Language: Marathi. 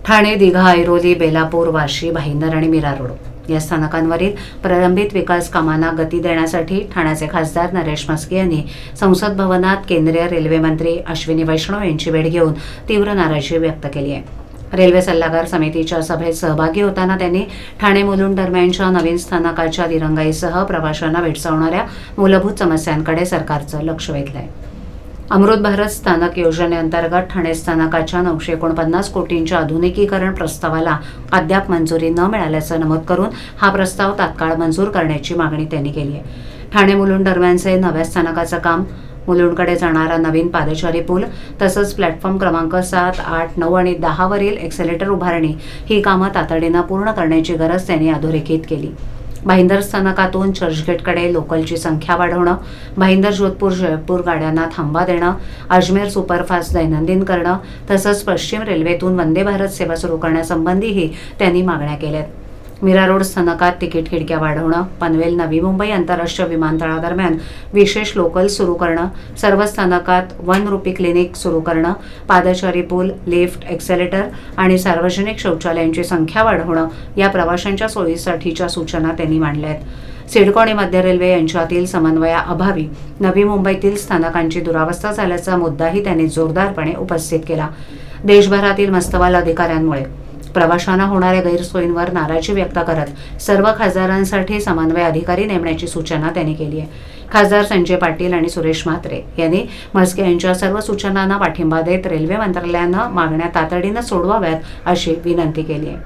ठाणे, दिघा, ऐरोली, बेलापूर, वाशी, भाईंदर आणि मीरा रोड या स्थानकांवरील प्रलंबित विकास कामांना गती देण्यासाठी ठाण्याचे खासदार नरेश म्हस्के यांनी संसद भवनात केंद्रीय रेल्वे मंत्री अश्विनी वैष्णव यांची भेट घेऊन तीव्र नाराजी व्यक्त केली आहे. रेल्वे सल्लागार समितीच्या सभेत सहभागी होताना त्यांनी ठाणे मुलुंड दरम्यानच्या नवीन स्थानकाच्या दिरंगाईसह प्रवाशांना भेडसावणाऱ्या मूलभूत समस्यांकडे सरकारचं लक्ष वेधलंय. अमृत भारत स्थानक योजनेअंतर्गत ठाणे स्थानकाच्या 949 कोटींच्या आधुनिकीकरण प्रस्तावाला अद्याप मंजुरी न मिळाल्याचं नमूद करून हा प्रस्ताव तात्काळ मंजूर करण्याची मागणी त्यांनी केली आहे. ठाणे मुलुंड दरम्यानचे नव्या स्थानकाचं काम, मुलुंडकडे जाणारा नवीन पादचारी पूल तसंच प्लॅटफॉर्म क्रमांक 7, 8, 9 आणि 10 वरील एक्सेलेटर उभारणी ही कामं तातडीनं पूर्ण करण्याची गरज त्यांनी अधोरेखित केली. भाईंदर स्थानकातून चर्चगेटकडे लोकलची संख्या वाढवणं, भाईंदर जोधपूर जयपूर गाड्यांना थांबा देणं, अजमेर सुपरफास्ट दैनंदिन करणं तसंच पश्चिम रेल्वेतून वंदे भारत सेवा सुरू करण्यासंबंधीही त्यांनी मागण्या केल्यात. मीरा रोड स्थानकात तिकीट खिडक्या वाढवणं, पनवेल नवी मुंबई आंतरराष्ट्रीय विमानतळादरम्यान विशेष लोकल सुरू करणं, सर्व स्थानकात ₹1 क्लिनिक सुरू करणं, पादचारी पूल, लिफ्ट, एक्सेलेटर आणि सार्वजनिक शौचालयांची संख्या वाढवणं या प्रवाशांच्या सोयीसाठीच्या सूचना त्यांनी मांडल्या आहेत. सिडको आणि मध्य रेल्वे यांच्यातील समन्वयाअभावी नवी मुंबईतील स्थानकांची दुरावस्था झाल्याचा मुद्दाही त्यांनी जोरदारपणे उपस्थित केला. देशभरातील मस्तवाल अधिकाऱ्यांमुळे प्रवाशांना होणाऱ्या गैरसोयींवर नाराजी व्यक्त करत सर्व खासदारांसाठी समन्वय अधिकारी नेमण्याची सूचना त्यांनी केली आहे. खासदार संजय पाटील आणि सुरेश म्हात्रे यांनी म्हस्के यांच्या सर्व सूचनांना पाठिंबा देत रेल्वे मंत्रालयानं मागण्या तातडीनं सोडवाव्यात अशी विनंती केली आहे.